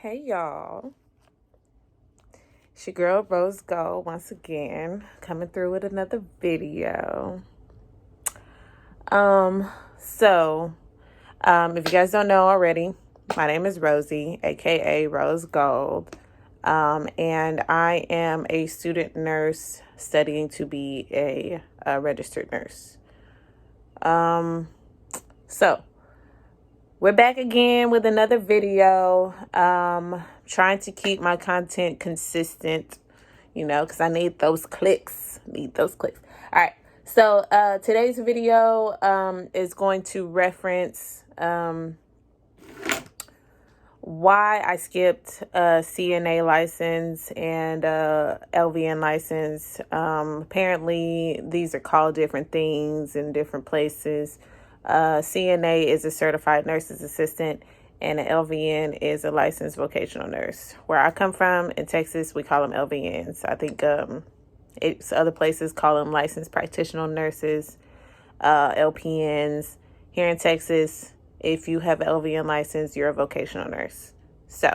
Hey y'all, it's your girl Rose Gold once again, coming through with another video. If you guys don't know already, my name is Rosie, aka Rose Gold, and I am a student nurse studying to be a registered nurse. So we're back again with another video. Trying to keep my content consistent, because I need those clicks. All right. So today's video is going to reference why I skipped CNA license and LVN license. Apparently, these are called different things in different places. CNA is a certified nurse's assistant, and an LVN is a licensed vocational nurse. Where I come from in Texas, we call them LVNs. I think other places call them licensed practitioner nurses, LPNs. Here in Texas, if you have an LVN license, you're a vocational nurse. So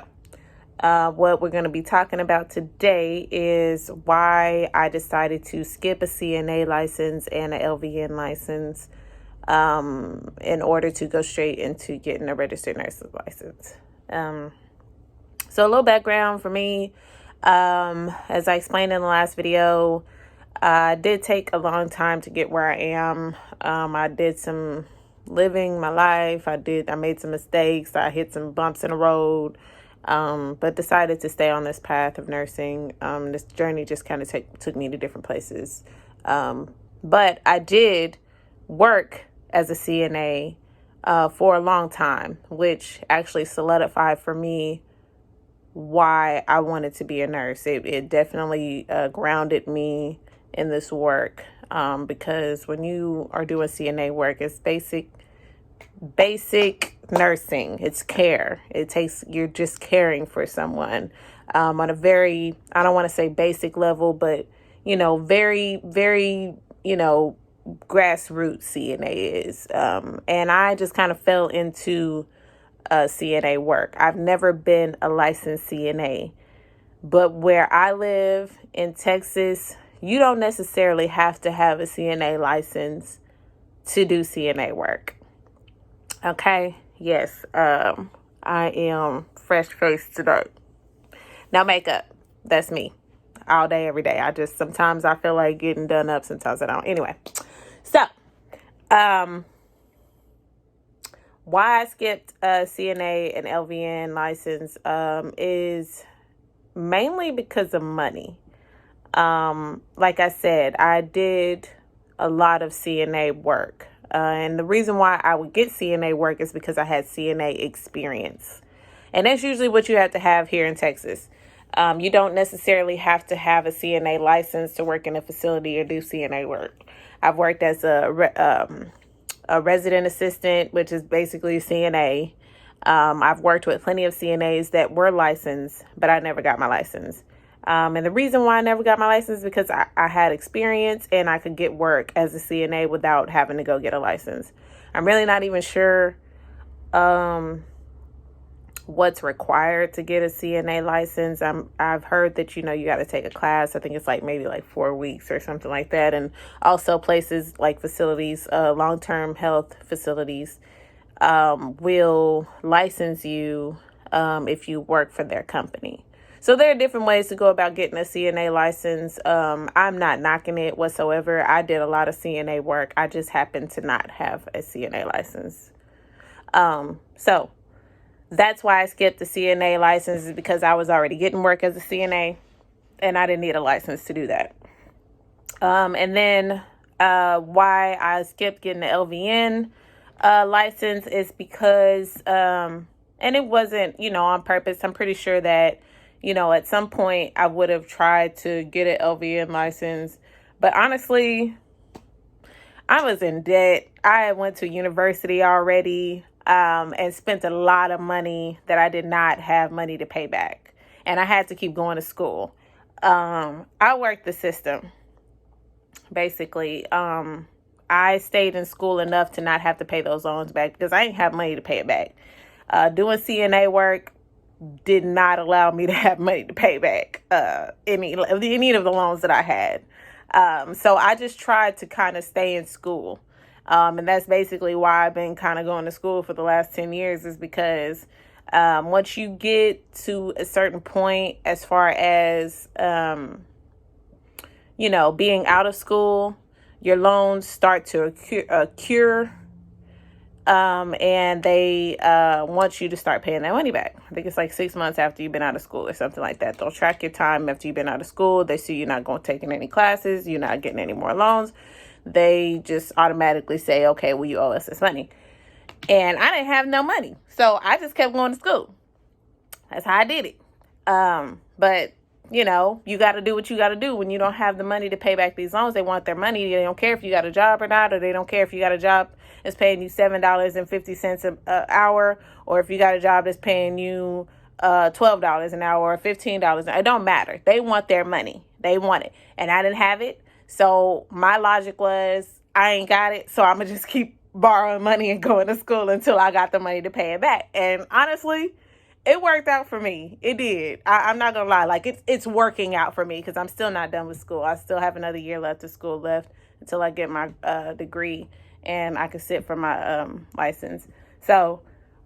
what we're going to be talking about today is why I decided to skip a CNA license and an LVN license in order to go straight into getting a registered nurse's license. So a little background for me. As I explained in the last video, I did take a long time to get where I am. I did some living my life. I made some mistakes. I hit some bumps in the road, but decided to stay on this path of nursing. This journey just kind of took me to different places. But I did work as a CNA for a long time, which actually solidified for me why I wanted to be a nurse. It definitely grounded me in this work, because when you are doing CNA work, it's basic nursing. It's care. You're just caring for someone on a very, I don't want to say basic level, but very, very, grassroots CNA is. And I just kind of fell into CNA work. I've never been a licensed CNA, but where I live in Texas, you don't necessarily have to have a CNA license to do CNA work. Okay. Yes. I am fresh-faced today. Now makeup. That's me. All day, every day. Sometimes I feel like getting done up. Sometimes I don't. Anyway. So, why I skipped CNA and LVN license is mainly because of money. Like I said, I did a lot of CNA work. And the reason why I would get CNA work is because I had CNA experience. And that's usually what you have to have here in Texas. You don't necessarily have to have a CNA license to work in a facility or do CNA work. I've worked as a resident assistant, which is basically a CNA. I've worked with plenty of CNAs that were licensed, but I never got my license. And the reason why I never got my license is because I had experience and I could get work as a CNA without having to go get a license. I'm really not even sure what's required to get a CNA license. I've heard that, you got to take a class. I think it's maybe 4 weeks or something like that. And also places like facilities, long-term health facilities, will license you if you work for their company. So there are different ways to go about getting a CNA license. I'm not knocking it whatsoever. I did a lot of CNA work. I just happened to not have a CNA license. So that's why I skipped the CNA license, is because I was already getting work as a CNA and I didn't need a license to do that. And then why I skipped getting the LVN license is because, and it wasn't, on purpose. I'm pretty sure that, at some point I would have tried to get an LVN license. But honestly, I was in debt. I went to university already. And spent a lot of money that I did not have money to pay back. And I had to keep going to school. I worked the system, basically. I stayed in school enough to not have to pay those loans back because I didn't have money to pay it back. Doing CNA work, did not allow me to have money to pay back any of the loans that I had. So I just tried to kind of stay in school. And that's basically why I've been kind of going to school for the last 10 years, is because once you get to a certain point as far as, being out of school, your loans start to accrue. And they want you to start paying that money back. I think it's like 6 months after you've been out of school or something like that. They'll track your time after you've been out of school. They see you're not going taking any classes. You're not getting any more loans. They just automatically say, okay, well, you owe us this money. And I didn't have no money. So I just kept going to school. That's how I did it. But you got to do what you got to do when you don't have the money to pay back these loans. They want their money. They don't care if you got a job or not, or they don't care if you got a job that's paying you $7.50 an hour, or if you got a job that's paying you $12 an hour or $15. It don't matter. They want their money. They want it. And I didn't have it. So my logic was, I ain't got it, so I'm going to just keep borrowing money and going to school until I got the money to pay it back. And honestly, it worked out for me. It did. I'm not going to lie. Like, it's working out for me, because I'm still not done with school. I still have another year left of school left until I get my degree and I can sit for my license. So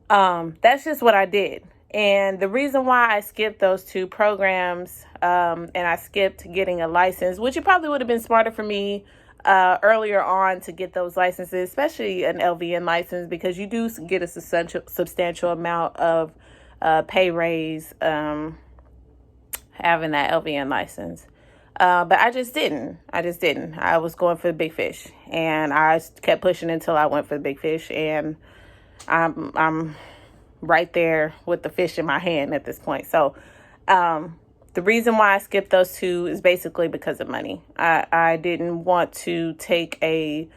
that's just what I did. And the reason why I skipped those two programs and I skipped getting a license, which it probably would have been smarter for me earlier on to get those licenses, especially an LVN license, because you do get a substantial amount of pay raise having that LVN license. But I just didn't. I was going for the big fish, and I kept pushing until I went for the big fish, and I'm right there with the fish in my hand at this point. So the reason why I skipped those two is basically because of money. I didn't want to take a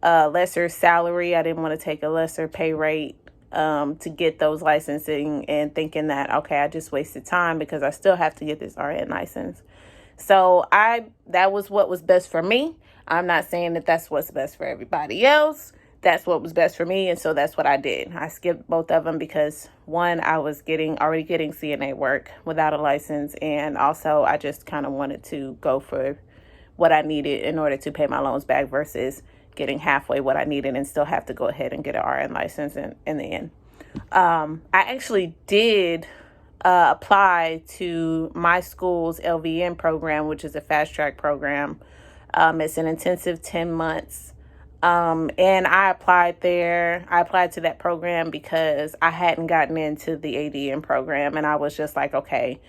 lesser salary. I didn't want to take a lesser pay rate to get those licensing, and thinking that, okay, I just wasted time because I still have to get this RN license. So that was what was best for me. I'm not saying that that's what's best for everybody else. That's what was best for me. And so that's what I did. I skipped both of them because, one, I was already getting CNA work without a license. And also I just kind of wanted to go for what I needed in order to pay my loans back versus getting halfway what I needed and still have to go ahead and get an RN license in the end. I actually did apply to my school's LVN program, which is a fast track program. It's an intensive 10 months. And I applied there. I applied to that program because I hadn't gotten into the ADN program, and I was just like, okay,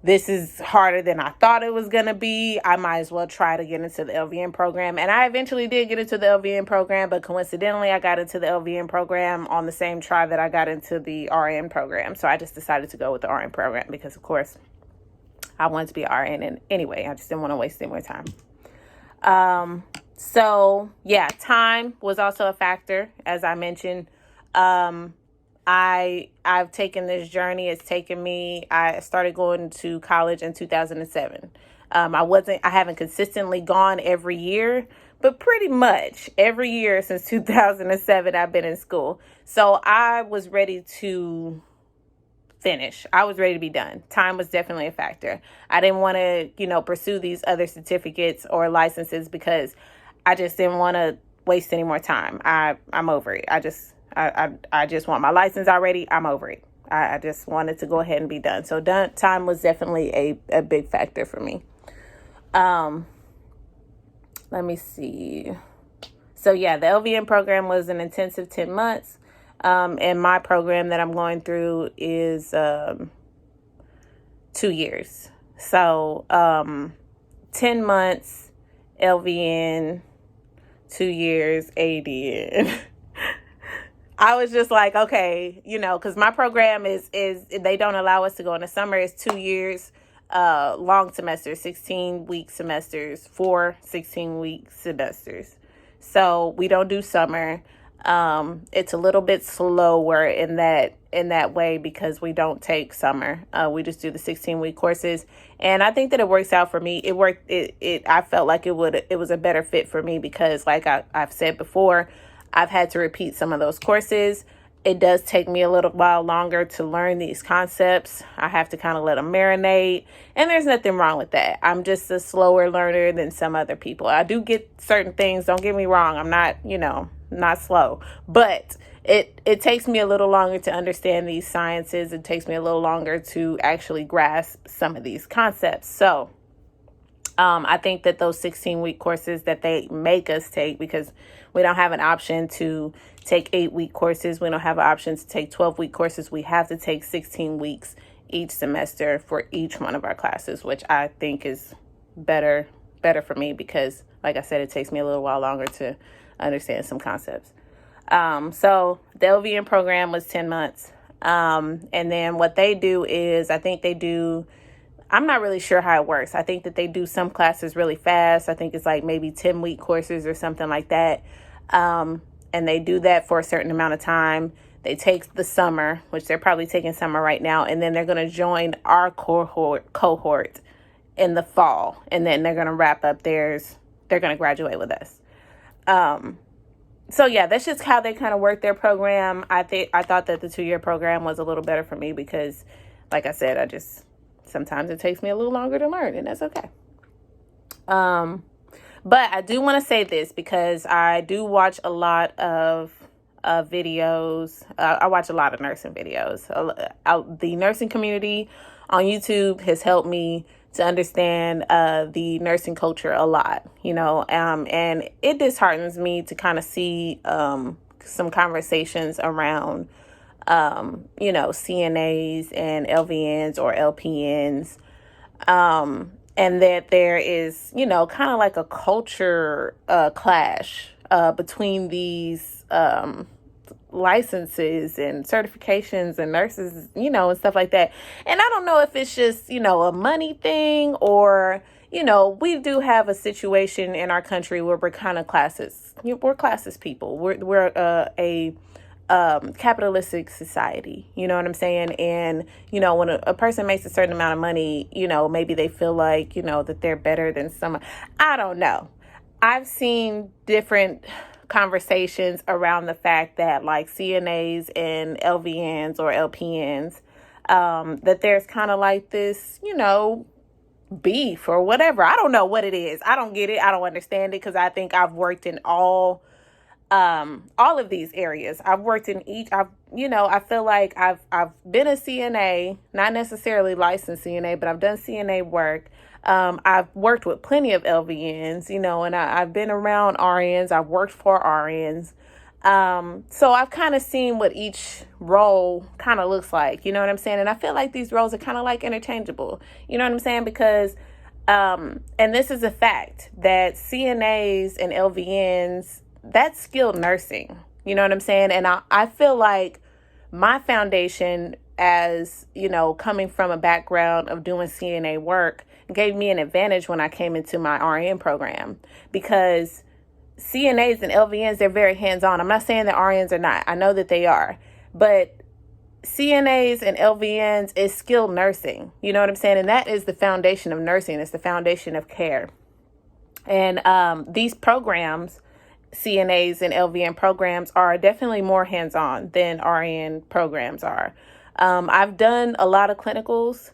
this is harder than I thought it was going to be. I might as well try to get into the LVN program. And I eventually did get into the LVN program, but coincidentally, I got into the LVN program on the same try that I got into the RN program. So I just decided to go with the RN program because, of course, I wanted to be RN. And anyway, I just didn't want to waste any more time. So yeah, time was also a factor. As I mentioned, I've taken this journey. It's taken me, I started going to college in 2007. I haven't consistently gone every year, but pretty much every year since 2007, I've been in school. So I was ready to finish. I was ready to be done. Time was definitely a factor. I didn't want to, pursue these other certificates or licenses because I just didn't want to waste any more time. I'm over it. I just want my license already. I'm over it. I just wanted to go ahead and be done. So time was definitely a big factor for me. Let me see. So yeah, the LVN program was an intensive 10 months. And my program that I'm going through is 2 years. So 10 months LVN, 2 years ADN. I was just like, okay, because my program is they don't allow us to go in the summer. It's 2 years, long semesters, 16-week semesters, 4 16-week semesters. So we don't do summer. It's a little bit slower in that way because we don't take summer. We just do the 16-week courses. And I think that it works out for me. It worked. I felt like it was a better fit for me because, like I've said before, I've had to repeat some of those courses. It does take me a little while longer to learn these concepts. I have to kind of let them marinate, and there's nothing wrong with that. I'm just a slower learner than some other people. I do get certain things, don't get me wrong. I'm not, not slow, but it takes me a little longer to understand these sciences. It takes me a little longer to actually grasp some of these concepts. So I think that those 16-week courses that they make us take, because we don't have an option to take 8-week courses. We don't have an option to take 12-week courses. We have to take 16 weeks each semester for each one of our classes, which I think is better for me because, like I said, it takes me a little while longer to understand some concepts. So the LVN program was 10 months. And then what they do is, I'm not really sure how it works. I think that they do some classes really fast. I think it's like maybe 10-week courses or something like that. And they do that for a certain amount of time. They take the summer, which they're probably taking summer right now, and then they're going to join our cohort in the fall. And then they're going to wrap up theirs. They're going to graduate with us. So yeah, that's just how they kind of work their program. I thought that the 2-year program was a little better for me because, like I said, sometimes it takes me a little longer to learn, and that's okay. But I do want to say this because I do watch a lot of videos. I watch a lot of nursing videos. The nursing community on YouTube has helped me to understand the nursing culture a lot, and it disheartens me to kind of see some conversations around CNAs and LVNs or LPNs, and that there is, kind of like a culture clash between these licenses and certifications and nurses, and stuff like that. And I don't know if it's just, a money thing or, we do have a situation in our country where we're kind of classes. We're classes people. We're a capitalistic society, you know what I'm saying? And, when a person makes a certain amount of money, maybe they feel like, that they're better than someone. I don't know. I've seen different conversations around the fact that like CNAs and LVNs or LPNs, that there's kind of like this, beef or whatever. I don't know what it is. I don't get it. I don't understand it because I think I've worked in all of these areas. I've worked in each. I feel like I've been a CNA, not necessarily licensed CNA, but I've done CNA work. I've worked with plenty of LVNs, and I've been around RNs. I've worked for RNs. So I've kind of seen what each role kind of looks like, you know what I'm saying? And I feel like these roles are kind of like interchangeable, you know what I'm saying? Because, and this is a fact that CNAs and LVNs, that's skilled nursing, you know what I'm saying? And I feel like my foundation as, coming from a background of doing CNA work gave me an advantage when I came into my RN program because CNAs and LVNs, they're very hands-on. I'm not saying that RNs are not. I know that they are. But CNAs and LVNs is skilled nursing. You know what I'm saying? And that is the foundation of nursing. It's the foundation of care. And these programs, CNAs and LVN programs, are definitely more hands-on than RN programs are. I've done a lot of clinicals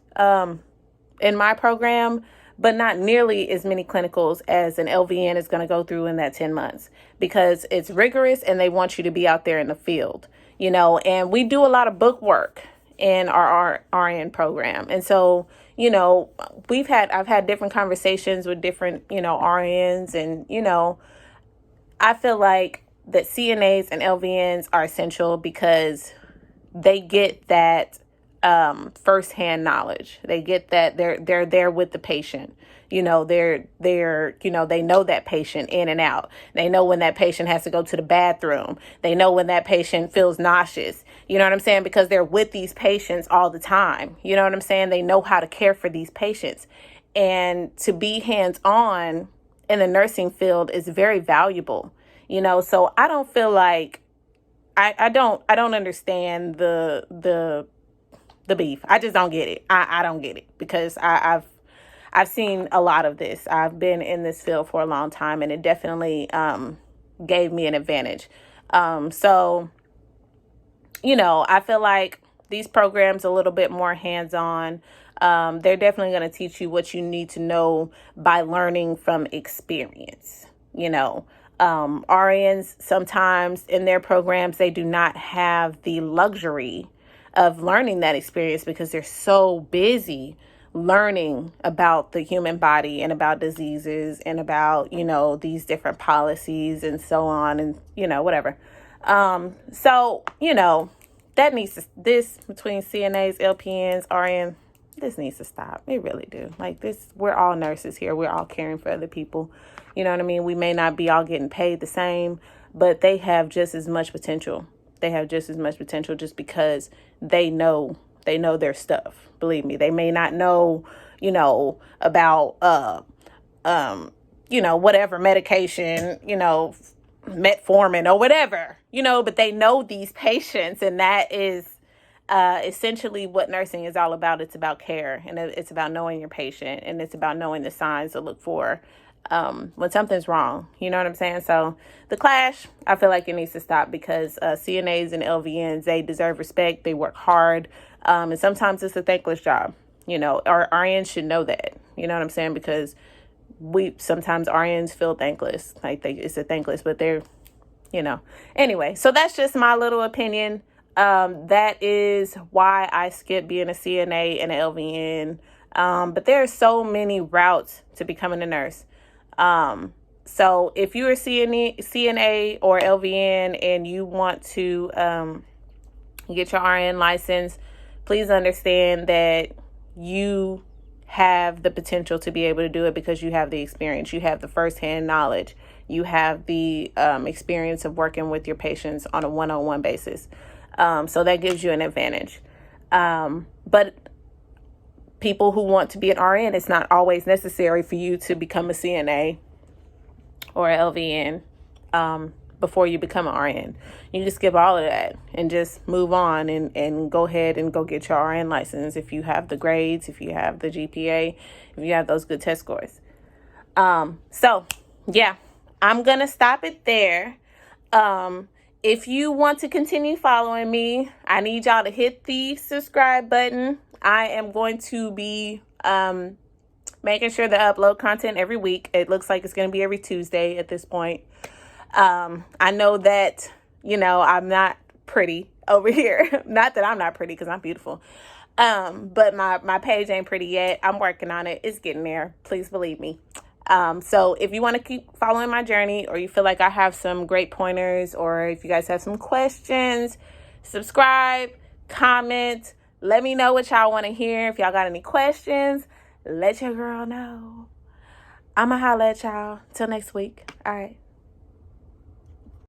in my program, but not nearly as many clinicals as an LVN is going to go through in that 10 months because it's rigorous and they want you to be out there in the field, and we do a lot of book work in our RN program. And so, I've had different conversations with different, RNs and, I feel like that CNAs and LVNs are essential because they get that firsthand knowledge. They get that they're there with the patient. They know that patient in and out. They know when that patient has to go to the bathroom. They know when that patient feels nauseous. You know what I'm saying? Because they're with these patients all the time. You know what I'm saying? They know how to care for these patients. And to be hands-on in the nursing field is very valuable. So I don't feel like I don't understand the beef. I just don't get it. I don't get it because I've seen a lot of this. I've been in this field for a long time, and it definitely gave me an advantage. So I feel like these programs a little bit more hands-on. They're definitely going to teach you what you need to know by learning from experience. RNs sometimes in their programs, they do not have the luxury of learning that experience because they're so busy learning about the human body and about diseases and about, these different policies and so on and, whatever. That needs to, this between CNAs, LPNs, RN, this needs to stop. It really do. Like this, we're all nurses here. We're all caring for other people. You know what I mean? We may not be all getting paid the same, but they have just as much potential. They have just as much potential just because they know their stuff. Believe me, they may not know, about, whatever medication, metformin or whatever, but they know these patients, and that is essentially what nursing is all about. It's about care, and it's about knowing your patient, and it's about knowing the signs to look for when something's wrong. You know what I'm saying? So the clash, I feel like it needs to stop because CNAs and LVNs, they deserve respect. They work hard, and sometimes it's a thankless job. Our RNs should know that. You know what I'm saying? Because sometimes RNs feel thankless, like it's a thankless, but they're, Anyway, so that's just my little opinion. That is why I skipped being a CNA and an LVN. But there are so many routes to becoming a nurse. So if you're a CNA or LVN and you want to get your RN license, please understand that you have the potential to be able to do it because you have the experience. You have the firsthand knowledge. You have the experience of working with your patients on a one-on-one basis. So that gives you an advantage. But people who want to be an RN, it's not always necessary for you to become a CNA or an LVN before you become an RN. You can skip all of that and just move on and go ahead and go get your RN license if you have the grades, if you have the GPA, if you have those good test scores. So, yeah, I'm going to stop it there. If you want to continue following me, I need y'all to hit the subscribe button. I am going to be making sure to upload content every week. It looks like it's going to be every Tuesday at this point. I know that, I'm not pretty over here. Not that I'm not pretty because I'm beautiful. But my page ain't pretty yet. I'm working on it. It's getting there. Please believe me. So if you want to keep following my journey, or you feel like I have some great pointers, or if you guys have some questions, subscribe, comment, let me know what y'all want to hear. If y'all got any questions, let your girl know. I'ma holla at y'all. Till next week. All right.